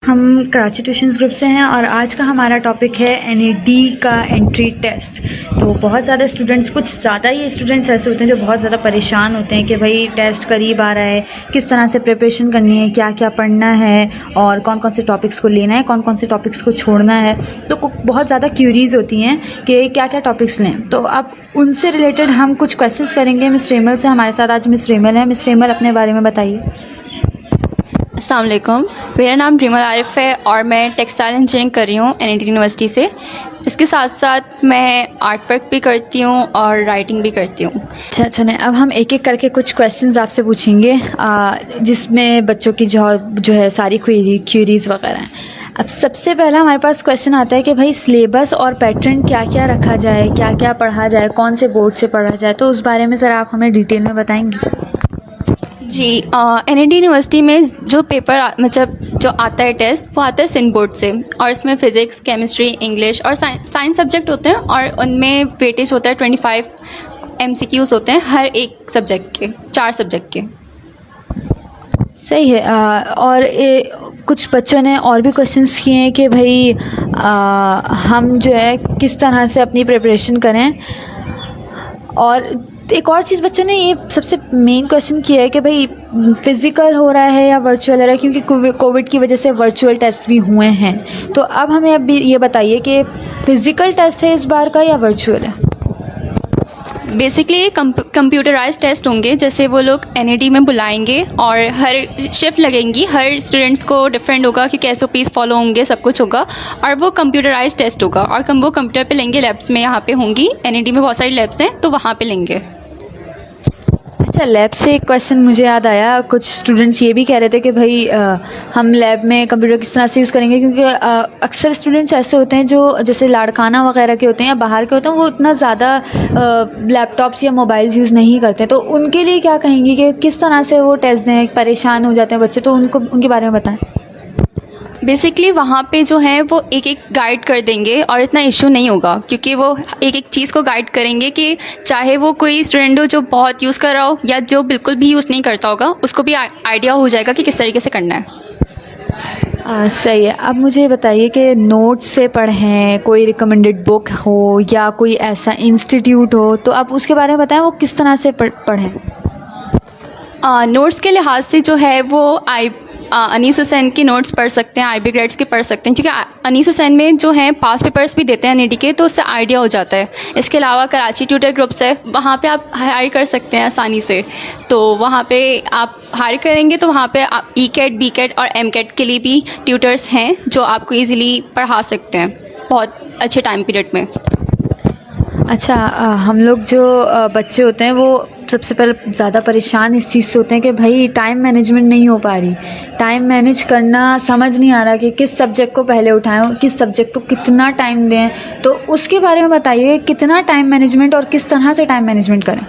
हम Karachi tuitions group से हैं और आज का हमारा टॉपिक है एनईडी का एंट्री टेस्ट। तो बहुत ज़्यादा स्टूडेंट्स, कुछ ज़्यादा ही स्टूडेंट्स ऐसे होते हैं जो बहुत ज़्यादा परेशान होते हैं कि भाई टेस्ट करीब आ रहा है, किस तरह से प्रिपरेशन करनी है, क्या क्या पढ़ना है और कौन कौन से टॉपिक्स को लेना है, कौन कौन से टॉपिक्स को छोड़ना है। तो बहुत ज़्यादा क्यूरीज होती हैं कि क्या क्या टॉपिक्स लें। तो अब उनसे रिलेटेड हम कुछ क्वेश्चंस करेंगे मिस रेमल से। हमारे साथ आज मिस रेमल है। मिस रेमल, अपने बारे में बताइए। अस्सलाम वालेकुम, मेरा नाम रिमल आरिफ है और मैं टेक्सटाइल इंजीनियरिंग कर रही हूँ एनईडी यूनिवर्सिटी से। इसके साथ साथ मैं आर्ट वर्क भी करती हूँ और राइटिंग भी करती हूँ। अच्छा, चलें अब हम एक एक करके कुछ क्वेश्चंस आपसे पूछेंगे जिसमें बच्चों की जो है सारी क्यूरीज वगैरह हैं। अब सबसे पहला हमारे पास क्वेश्चन आता है कि भाई सिलेबस और पैटर्न क्या क्या रखा जाए, क्या क्या पढ़ा जाए, कौन से बोर्ड से पढ़ा जाए। तो उस बारे में ज़रा आप हमें डिटेल में बताएंगे। जी, एनईडी यूनिवर्सिटी में जो पेपर मतलब जो आता है टेस्ट, वो आता है सिंध बोर्ड से और इसमें फ़िज़िक्स, केमिस्ट्री, इंग्लिश और साइंस सब्जेक्ट होते हैं और उनमें वेटेज होता है 25 MCQs होते हैं हर एक सब्जेक्ट के, 4 सब्जेक्ट के। सही है। और कुछ बच्चों ने और भी क्वेश्चंस किए हैं कि भाई हम जो है किस तरह से अपनी प्रिपरेशन करें। और एक और चीज़ बच्चों ने ये सबसे मेन क्वेश्चन किया है कि भाई फ़िज़िकल हो रहा है या वर्चुअल हो रहा है, क्योंकि कोविड की वजह से वर्चुअल टेस्ट भी हुए हैं। तो अब हमें अब ये बताइए कि फ़िज़िकल टेस्ट है इस बार का या वर्चुअल है। बेसिकली ये कंप्यूटराइज टेस्ट होंगे, जैसे वो लोग एनईडी में बुलाएंगे और हर शिफ्ट लगेंगी, हर स्टूडेंट्स को डिफरेंट होगा कि कैसे पीस फॉलो होंगे, सब कुछ होगा और वो कंप्यूटराइज टेस्ट होगा और वो कंप्यूटर पे लेंगे, लैब्स में यहाँ पे होंगी। एनईडी में बहुत सारी लैब्स हैं तो वहाँ पे लेंगे। अच्छा, लैब से एक क्वेश्चन मुझे याद आया। कुछ स्टूडेंट्स ये भी कह रहे थे कि भाई हम लैब में कंप्यूटर किस तरह से यूज़ करेंगे, क्योंकि अक्सर स्टूडेंट्स ऐसे होते हैं जो जैसे लाड़काना वगैरह के होते हैं या बाहर के होते हैं, वो इतना ज़्यादा लैपटॉप्स या मोबाइल्स यूज़ नहीं करते। तो उनके लिए क्या कहेंगी कि किस तरह से वो टेस्ट दें, परेशान हो जाते हैं बच्चे, तो उनके बारे में बताएं। बेसिकली वहाँ पे जो है वो एक एक गाइड कर देंगे और इतना इशू नहीं होगा, क्योंकि वो एक एक चीज़ को गाइड करेंगे कि चाहे वो कोई स्टूडेंट हो जो बहुत यूज़ कर रहा हो या जो बिल्कुल भी यूज़ नहीं करता होगा, उसको भी आइडिया हो जाएगा कि किस तरीके से करना है। सही है। अब मुझे बताइए कि नोट्स से पढ़ें, कोई रिकमेंडेड बुक हो या कोई ऐसा इंस्टीट्यूट हो, तो आप उसके बारे में बताएं वो किस तरह से पढ़ें। नोट्स के लिहाज से जो है वो अनीस हुसैन की नोट्स पढ़ सकते हैं, IB ग्रेड्स के पढ़ सकते हैं, क्योंकि अनीस हुसैन में जो है पास पेपर्स भी देते हैं एनईडी के, तो उससे आइडिया हो जाता है। इसके अलावा कराची ट्यूटर ग्रुप्स है, वहाँ पे आप हायर कर सकते हैं आसानी से। तो वहाँ पे आप हायर करेंगे तो वहाँ पे आप ECAT, BCAT और MCAT के लिए भी ट्यूटर्स हैं जो आपको ईज़िली पढ़ा सकते हैं बहुत अच्छे टाइम पीरियड में। अच्छा, हम लोग जो बच्चे होते हैं वो सबसे पहले ज़्यादा परेशान इस चीज़ से होते हैं कि भाई टाइम मैनेजमेंट नहीं हो पा रही, टाइम मैनेज करना समझ नहीं आ रहा कि किस सब्जेक्ट को पहले उठाएं, किस सब्जेक्ट को कितना टाइम दें। तो उसके बारे में बताइए, कितना टाइम मैनेजमेंट और किस तरह से टाइम मैनेजमेंट करें।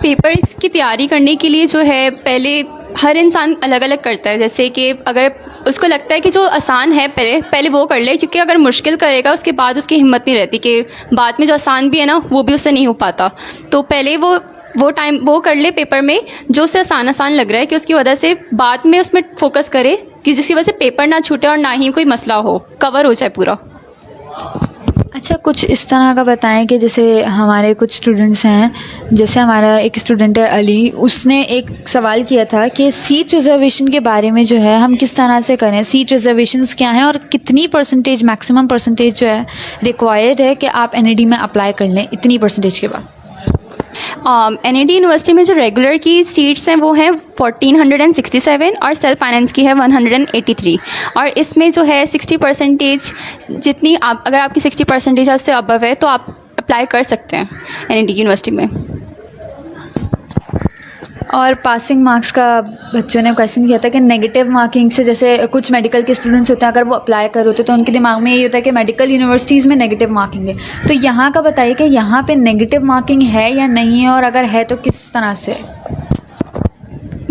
पेपर्स की तैयारी करने के लिए जो है पहले हर इंसान अलग अलग करता है। जैसे कि अगर उसको लगता है कि जो आसान है पहले वो कर ले, क्योंकि अगर मुश्किल करेगा उसके बाद उसकी हिम्मत नहीं रहती कि बाद में जो आसान भी है ना वो भी उससे नहीं हो पाता। तो पहले वो टाइम वो कर ले पेपर में जो उसे आसान लग रहा है, कि उसकी वजह से बाद में उसमें फोकस करे कि जिसकी वजह से पेपर ना छूटे और ना ही कोई मसला हो, कवर हो जाए पूरा। अच्छा, कुछ इस तरह का बताएं कि जैसे हमारे कुछ स्टूडेंट्स हैं, जैसे हमारा एक स्टूडेंट है अली, उसने एक सवाल किया था कि सीट रिज़र्वेशन के बारे में जो है हम किस तरह से करें, सीट रिज़र्वेशंस क्या हैं और कितनी परसेंटेज, मैक्सिमम परसेंटेज जो है रिक्वायर्ड है कि आप एनईडी में अप्लाई कर लें इतनी परसेंटेज के बाद। एनईडी यूनिवर्सिटी में जो रेगुलर की सीट्स हैं वो हैं 1467 और सेल्फ फाइनेंस की है 183। और इसमें जो है 60% जितनी अगर आपकी 60% उससे अबव है तो आप अप्लाई कर सकते हैं एनईडी यूनिवर्सिटी में। और पासिंग मार्क्स का बच्चों ने क्वेश्चन किया था कि नेगेटिव मार्किंग से, जैसे कुछ मेडिकल के स्टूडेंट्स होते हैं, अगर वो अप्लाई कर होते तो उनके दिमाग में ये होता है कि मेडिकल यूनिवर्सिटीज़ में नेगेटिव मार्किंग है। तो यहाँ का बताइए कि यहाँ पे नेगेटिव मार्किंग है या नहीं है, और अगर है तो किस तरह से।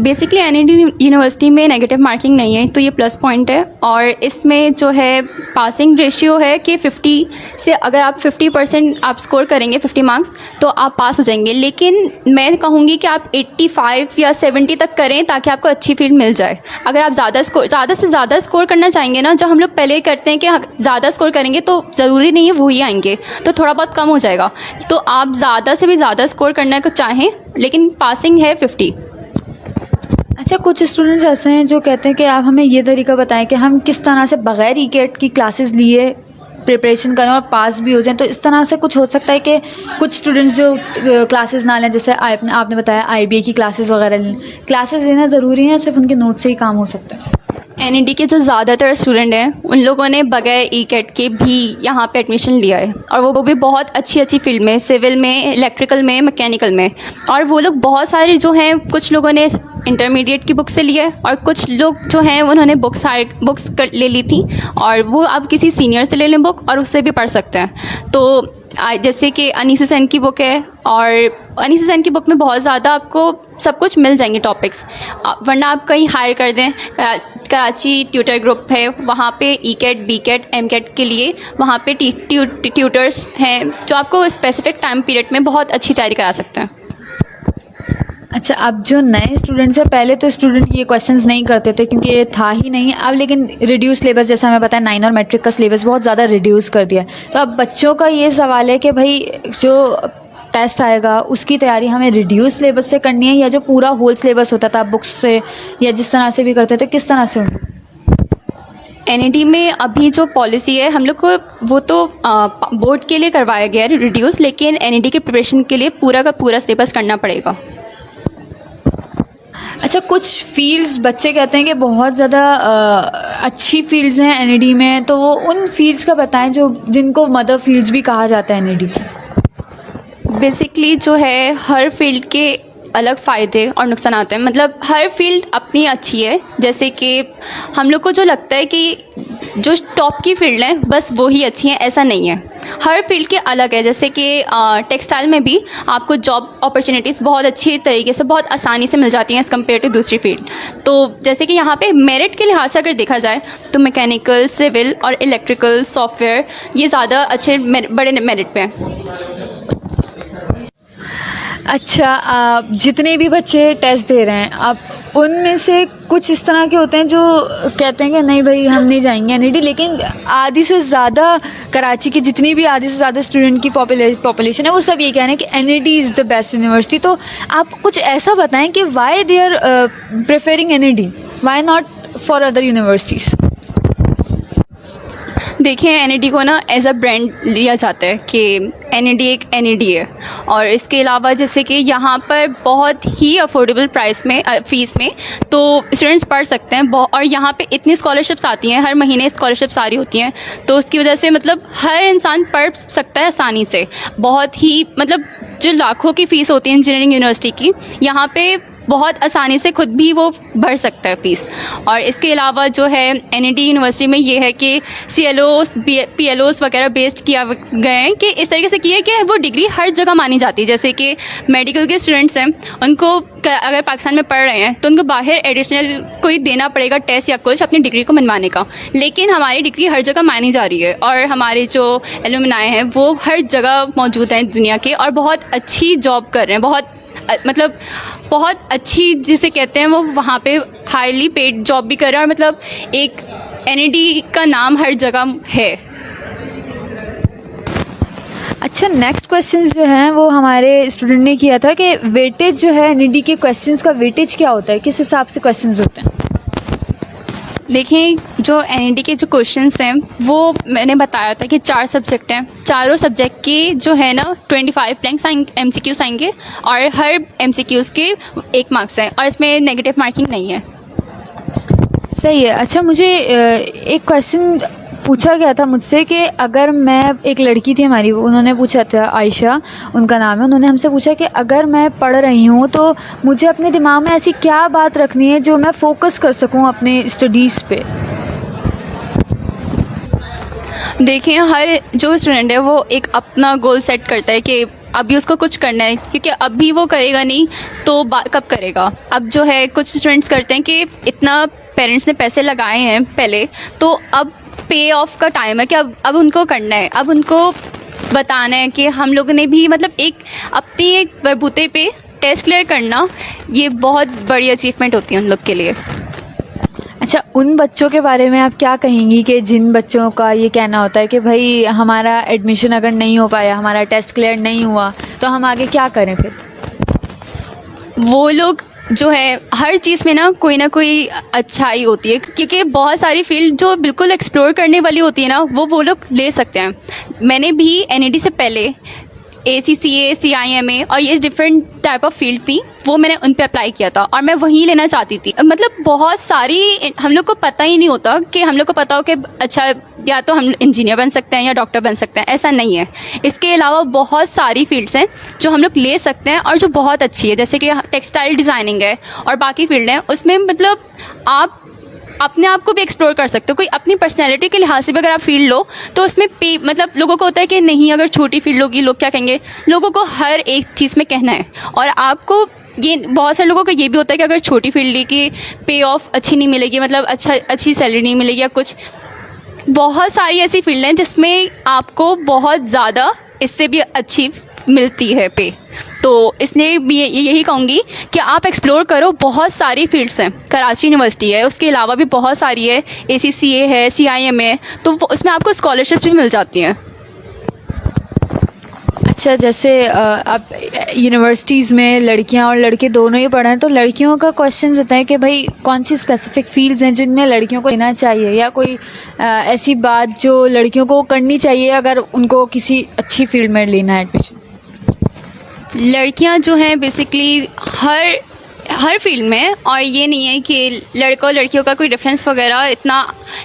बेसिकली एनईडी यूनिवर्सिटी में नेगेटिव मार्किंग नहीं है, तो ये प्लस पॉइंट है। और इसमें जो है पासिंग रेशियो है कि 50 से अगर आप 50% आप स्कोर करेंगे 50 मार्क्स तो आप पास हो जाएंगे। लेकिन मैं कहूँगी कि आप 85 या 70 तक करें ताकि आपको अच्छी फील्ड मिल जाए। अगर आप ज़्यादा से ज़्यादा स्कोर करना चाहेंगे ना, जो हम लोग पहले करते हैं कि ज़्यादा स्कोर करेंगे तो ज़रूरी नहीं है वो ही आएंगे, तो थोड़ा बहुत कम हो जाएगा। तो आप ज़्यादा से भी ज़्यादा स्कोर करना को चाहें, लेकिन पासिंग है 50। अच्छा, कुछ स्टूडेंट्स ऐसे हैं जो कहते हैं कि आप हमें ये तरीका बताएं कि हम किस तरह से बगैर ई-कैट की क्लासेस लिए प्रिपरेशन करें और पास भी हो जाएं। तो इस तरह से कुछ हो सकता है कि कुछ स्टूडेंट्स जो क्लासेस ना लें, जैसे आपने बताया IBA की क्लासेस वगैरह लें, क्लासेस लेना ज़रूरी है, सिर्फ उनके नोट से ही काम हो सकता है? एनईडी के जो ज़्यादातर स्टूडेंट हैं उन लोगों ने बगैर ई-कैट के भी यहाँ पे एडमिशन लिया है, और वो भी बहुत अच्छी फील्ड में, सिविल में, इलेक्ट्रिकल में, मैकेनिकल में। और वो लोग बहुत सारे जो हैं, कुछ लोगों ने इंटरमीडिएट की बुक से लिया है और कुछ लोग जो हैं उन्होंने बुक्स ले ली थी, और वो अब किसी सीनियर से ले लें बुक और उससे भी पढ़ सकते हैं। तो जैसे कि अनीस हुसैन की बुक है, और अनीस हुसैन की बुक में बहुत ज़्यादा आपको सब कुछ मिल जाएंगे टॉपिक्स, वरना आप कहीं हायर कर दें। कराची ट्यूटर ग्रुप है, वहाँ पे ई-कैट, बी-कैट, एम-कैट के लिए वहाँ पे ट्यूटर्स हैं जो आपको स्पेसिफिक टाइम पीरियड में बहुत अच्छी तैयारी करा सकते हैं। अच्छा, अब जो नए स्टूडेंट्स हैं, पहले तो स्टूडेंट ये क्वेश्चंस नहीं करते थे क्योंकि ये था ही नहीं। अब लेकिन रिड्यूस सिलेबस, जैसा हमें पता है 9 और मैट्रिक का सिलेबस बहुत ज़्यादा रिड्यूस कर दिया। तो अब बच्चों का ये सवाल है कि भाई जो टेस्ट आएगा उसकी तैयारी हमें रिड्यूस सिलेबस से करनी है, या जो पूरा होल सिलेबस होता था बुक्स से या जिस तरह से भी करते थे, किस तरह से होंगे? एनईडी में अभी जो पॉलिसी है हम लोग को, वो तो बोर्ड के लिए करवाया गया है रिड्यूस, लेकिन एनईडी के प्रिपरेशन के लिए पूरा का पूरा सिलेबस करना पड़ेगा। अच्छा, कुछ फील्ड्स बच्चे कहते हैं कि बहुत ज़्यादा अच्छी फील्ड्स हैं एनईडी में, तो वो उन फील्ड्स का बताएं जो जिनको मदर फील्ड्स भी कहा जाता है एनईडी की। बेसिकली जो है हर फील्ड के अलग फ़ायदे और नुकसान आते हैं, मतलब हर फील्ड अपनी अच्छी है। जैसे कि हम लोग को जो लगता है कि जो टॉप की फील्ड है बस वो ही अच्छी हैं, ऐसा नहीं है। हर फील्ड के अलग है। जैसे कि टेक्सटाइल में भी आपको जॉब अपॉर्चुनिटीज़ बहुत अच्छी तरीके से, बहुत आसानी से मिल जाती हैं एज़ कम्पेयर टू दूसरी फील्ड। तो जैसे कि यहाँ पे मेरिट के लिहाज से अगर देखा जाए तो मैकेनिकल, सिविल और इलेक्ट्रिकल, सॉफ्टवेयर, ये ज़्यादा अच्छे बड़े मेरिट पे हैं। अच्छा, जितने भी बच्चे टेस्ट दे रहे हैं, अब उनमें से कुछ इस तरह के होते हैं जो कहते हैं कि नहीं भाई हम नहीं जाएंगे एनईडी, लेकिन आधी से ज़्यादा कराची की जितनी भी आधी से ज़्यादा स्टूडेंट की पॉपुलेशन है वो सब ये कह रहे हैं कि NED is the best university. तो आप कुछ ऐसा बताएं कि why they are preferring NED, why not for other universities? देखिए, एनईडी को ना एज अ ब्रांड लिया जाता है कि एनईडी एक एनईडी है, और इसके अलावा जैसे कि यहाँ पर बहुत ही अफोर्डेबल प्राइस में, फ़ीस में तो स्टूडेंट्स पढ़ सकते हैं। और यहाँ पे इतनी स्कॉलरशिप्स आती हैं, हर महीने स्कॉलरशिप्स आ रही होती हैं, तो उसकी वजह से मतलब हर इंसान पढ़ सकता है आसानी से। बहुत ही मतलब जो लाखों की फ़ीस होती है इंजीनियरिंग यूनिवर्सिटी की, यहाँ पे बहुत आसानी से खुद भी वो भर सकता है फ़ीस। और इसके अलावा जो है एनईडी यूनिवर्सिटी में ये है कि CLOs, PLOs वगैरह बेस्ड किया गए हैं कि इस तरीके से किया है कि वो डिग्री हर जगह मानी जाती है। जैसे कि मेडिकल के स्टूडेंट्स हैं, उनको अगर पाकिस्तान में पढ़ रहे हैं तो उनको बाहर एडिशनल कोई देना पड़ेगा टेस्ट या कुछ अपनी डिग्री को मनवाने का, लेकिन हमारी डिग्री हर जगह मानी जा रही है। और हमारे जो एलुमनाई हैं वो हर जगह मौजूद हैं दुनिया के, और बहुत अच्छी जॉब कर रहे हैं, बहुत अच्छी जिसे कहते हैं वो वहाँ पे हाईली पेड जॉब भी कर रहे हैं, और मतलब एक एनईडी का नाम हर जगह है। अच्छा, नेक्स्ट क्वेश्चंस जो हैं वो हमारे स्टूडेंट ने किया था कि वेटेज जो है एनईडी के क्वेश्चंस का वेटेज क्या होता है, किस हिसाब से क्वेश्चंस होते हैं? देखिए, जो एनईडी के जो क्वेश्चंस हैं वो मैंने बताया था कि 4 सब्जेक्ट हैं। चारों सब्जेक्ट के जो है ना 25 ब्लैंक्स MCQs आएंगे, और हर MCQs के 1 मार्क्स हैं, और इसमें नेगेटिव मार्किंग नहीं है। सही है। अच्छा, मुझे एक क्वेश्चन पूछा गया था मुझसे कि अगर मैं, एक लड़की थी हमारी, उन्होंने पूछा था, आयशा उनका नाम है, उन्होंने हमसे पूछा कि अगर मैं पढ़ रही हूँ तो मुझे अपने दिमाग में ऐसी क्या बात रखनी है जो मैं फोकस कर सकूँ अपने स्टडीज़ पे? देखिए, हर जो स्टूडेंट है वो एक अपना गोल सेट करता है कि अभी उसको कुछ करना है, क्योंकि अभी वो करेगा नहीं तो कब करेगा। अब जो है कुछ स्टूडेंट्स करते हैं कि इतना पेरेंट्स ने पैसे लगाए हैं पहले, तो अब पे ऑफ का टाइम है कि अब उनको करना है, अब उनको बताना है कि हम लोगों ने भी मतलब एक अपनी एक बलबूते पे टेस्ट क्लियर करना, ये बहुत बड़ी अचीवमेंट होती है उन लोग के लिए। अच्छा, उन बच्चों के बारे में आप क्या कहेंगी कि जिन बच्चों का ये कहना होता है कि भाई हमारा एडमिशन अगर नहीं हो पाया, हमारा टेस्ट क्लियर नहीं हुआ, तो हम आगे क्या करें फिर? वो लोग जो है हर चीज़ में ना कोई अच्छाई होती है, क्योंकि बहुत सारी फील्ड जो बिल्कुल एक्सप्लोर करने वाली होती है ना, वो लोग ले सकते हैं। मैंने भी एनईडी से पहले ACCA, CIMA और ये डिफरेंट टाइप ऑफ फील्ड थी, वो मैंने उन पे अप्लाई किया था और मैं वहीं लेना चाहती थी। मतलब बहुत सारी हम लोग को पता ही नहीं होता कि हम लोग को पता हो कि अच्छा या तो हम इंजीनियर बन सकते हैं या डॉक्टर बन सकते हैं, ऐसा नहीं है। इसके अलावा बहुत सारी फील्ड्स हैं जो हम लोग ले सकते हैं और जो बहुत अच्छी है, जैसे कि टेक्सटाइल डिज़ाइनिंग है और बाकी फील्ड हैं, उसमें मतलब आप अपने आप को भी एक्सप्लोर कर सकते हो। कोई अपनी पर्सनैलिटी के लिहाज से भी अगर आप फील्ड लो तो उसमें मतलब लोगों को होता है कि नहीं, अगर छोटी फील्ड होगी लोग क्या कहेंगे। लोगों को हर एक चीज़ में कहना है, और आपको ये बहुत सारे लोगों को ये भी होता है कि अगर छोटी फील्ड ली कि पे ऑफ अच्छी नहीं मिलेगी, मतलब अच्छी सैलरी नहीं मिलेगी या कुछ। बहुत सारी ऐसी फील्ड हैं जिसमें आपको बहुत ज़्यादा इससे भी अच्छी मिलती है पे। तो इसलिए भी यही कहूँगी कि आप एक्सप्लोर करो, बहुत सारी फील्ड्स हैं। कराची यूनिवर्सिटी है, उसके अलावा भी बहुत सारी है, ACCA है, CIMA है, तो उसमें आपको स्कॉलरशिप्स भी मिल जाती हैं। अच्छा, जैसे अब यूनिवर्सिटीज़ में लड़कियां और लड़के दोनों ही पढ़ रहे हैं, तो लड़कियों का क्वेश्चन होता है कि भाई कौन सी स्पेसिफिक फील्ड्स हैं जिनमें लड़कियों को लेना चाहिए, या कोई ऐसी बात जो लड़कियों को करनी चाहिए अगर उनको किसी अच्छी फील्ड में लेना है एडमिशन? लड़कियां जो हैं बेसिकली हर फील्ड में, और ये नहीं है कि लड़कों और लड़कियों का कोई डिफरेंस वगैरह इतना।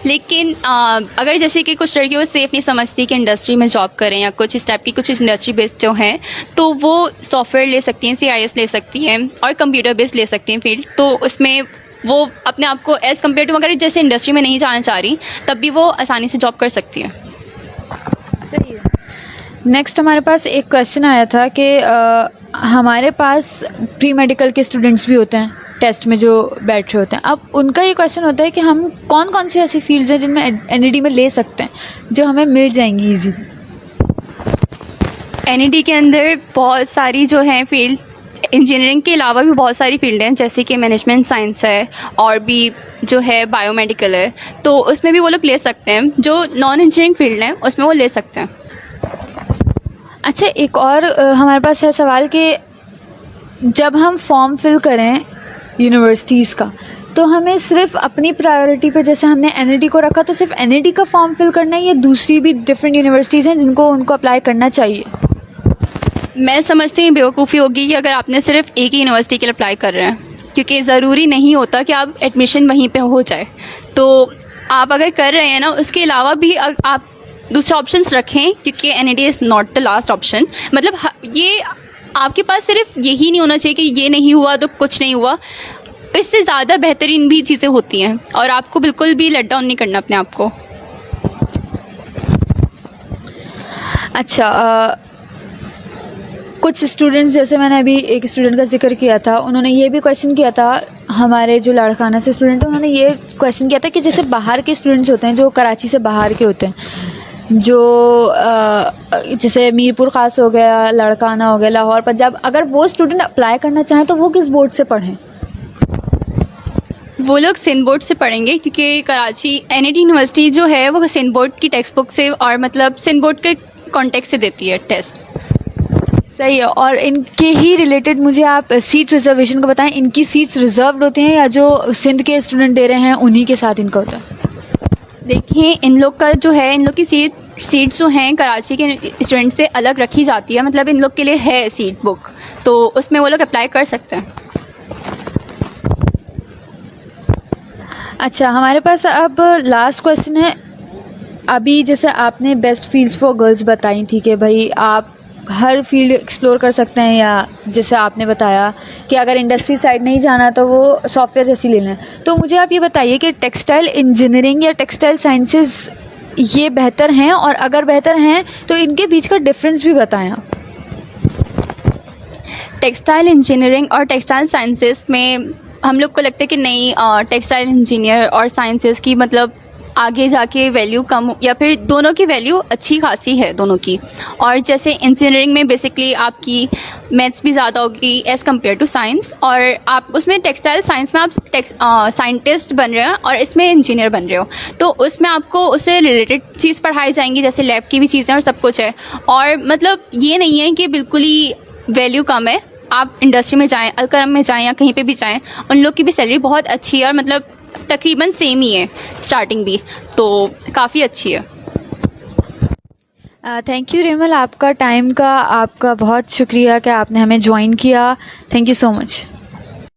लेकिन अगर जैसे कि कुछ लड़कियों को सेफ नहीं समझती कि इंडस्ट्री में जॉब करें या कुछ इस टाइप की कुछ इंडस्ट्री बेस्ड जो हैं, तो वो सॉफ्टवेयर ले सकती हैं, CIS ले सकती हैं और कंप्यूटर बेस्ड ले सकती हैं फील्ड। तो उसमें वो अपने आप को एज़ कम्पेयर टू अगर जैसे इंडस्ट्री में नहीं जाना चाह रही, तब भी वो आसानी से जॉब कर सकती है। सही है। नेक्स्ट हमारे पास एक क्वेश्चन आया था कि हमारे पास प्री मेडिकल के स्टूडेंट्स भी होते हैं टेस्ट में जो बैठ रहे होते हैं। अब उनका ये क्वेश्चन होता है कि हम कौन कौन सी ऐसी फील्ड्स हैं जिनमें NED में ले सकते हैं जो हमें मिल जाएंगी ईजीली? NED के अंदर बहुत सारी जो हैं फील्ड, इंजीनियरिंग के अलावा भी बहुत सारी फील्ड हैं, जैसे कि मैनेजमेंट साइंस है और भी जो है बायोमेडिकल है, तो उसमें भी वो लोग ले सकते हैं। जो नॉन इंजीनियरिंग फील्ड हैं उसमें वो ले सकते हैं। अच्छा, एक और हमारे पास है सवाल कि जब हम फॉर्म फिल करें यूनिवर्सिटीज़ का, तो हमें सिर्फ अपनी प्रायोरिटी पे, जैसे हमने NED को रखा, तो सिर्फ NED का फॉर्म फिल करना है या दूसरी भी डिफरेंट यूनिवर्सिटीज़ हैं जिनको उनको अप्लाई करना चाहिए? मैं समझती हूँ बेवकूफ़ी होगी कि अगर आपने सिर्फ एक ही यूनिवर्सिटी के लिए अप्लाई कर रहे हैं, क्योंकि ज़रूरी नहीं होता कि आप एडमिशन वहीं पे हो जाए। तो आप अगर कर रहे हैं ना, उसके अलावा भी आप दूसरे ऑप्शंस रखें, क्योंकि NED is not the last option. मतलब ये आपके पास सिर्फ यही नहीं होना चाहिए कि ये नहीं हुआ तो कुछ नहीं हुआ, इससे ज़्यादा बेहतरीन भी चीज़ें होती हैं, और आपको बिल्कुल भी लेट डाउन नहीं करना अपने आप को। अच्छा, कुछ स्टूडेंट्स, जैसे मैंने अभी एक स्टूडेंट का जिक्र किया था, उन्होंने ये भी क्वेश्चन किया था, हमारे जो लाड़काना से स्टूडेंट हैं उन्होंने ये क्वेश्चन किया था कि जैसे बाहर के स्टूडेंट्स होते हैं जो कराची से बाहर के होते हैं, जो जैसे मीरपुर ख़ास हो गया, लाड़काना हो गया, लाहौर, पंजाब, अगर वो स्टूडेंट अप्लाई करना चाहें तो वो किस बोर्ड से पढ़ें? वो लोग सिंध बोर्ड से पढ़ेंगे, क्योंकि कराची NED यूनिवर्सिटी जो है वो सिंध बोर्ड की टेक्स्ट बुक से और मतलब सिंध बोर्ड के कॉन्टेक्ट से देती है टेस्ट। सही है। और इनके ही रिलेटेड मुझे आप सीट रिजर्वेशन को बताएं, इनकी सीट्स रिजर्व्ड होती हैं या जो सिंध के स्टूडेंट दे रहे हैं उन्हीं के साथ इनका होता है? देखिए, इन लोग का जो है, इन लोग की सीट्स जो हैं कराची के स्टूडेंट से अलग रखी जाती है, मतलब इन लोग के लिए है सीट बुक, तो उसमें वो लोग अप्लाई कर सकते हैं। अच्छा, हमारे पास अब लास्ट क्वेश्चन है। अभी जैसे आपने बेस्ट फील्ड्स फॉर गर्ल्स बताई थी कि भाई आप हर फील्ड एक्सप्लोर कर सकते हैं, या जैसे आपने बताया कि अगर इंडस्ट्री साइड नहीं जाना तो वो सॉफ्टवेयर जैसी ले लें, तो मुझे आप ये बताइए कि टेक्सटाइल इंजीनियरिंग या टेक्सटाइल साइंसेस ये बेहतर हैं, और अगर बेहतर हैं तो इनके बीच का डिफरेंस भी बताएं आप। टेक्सटाइल इंजीनियरिंग और टेक्सटाइल साइंसेस में हम लोग को लगता है कि नहीं, टेक्सटाइल इंजीनियर और साइंसेस की मतलब आगे जाके वैल्यू कम या फिर दोनों की वैल्यू अच्छी खासी है दोनों की। और जैसे इंजीनियरिंग में बेसिकली आपकी मैथ्स भी ज़्यादा होगी एज़ कम्पेयर टू साइंस, और आप उसमें टेक्सटाइल साइंस में आप साइंटिस्ट बन रहे हो और इसमें इंजीनियर बन रहे हो, तो उसमें आपको उससे रिलेटेड चीज़ पढ़ाई जाएंगी, जैसे लैब की भी चीज़ें और सब कुछ है। और मतलब ये नहीं है कि बिल्कुल ही वैल्यू कम है, आप इंडस्ट्री में जाएं, अलकरम में जाएं या कहीं पे भी जाएं, उन लोग की भी सैलरी बहुत अच्छी है और मतलब तकरीबन सेम ही है स्टार्टिंग भी, तो काफ़ी अच्छी है। थैंक यू रेमल, आपका टाइम का आपका बहुत शुक्रिया कि आपने हमें ज्वाइन किया। Thank you so much.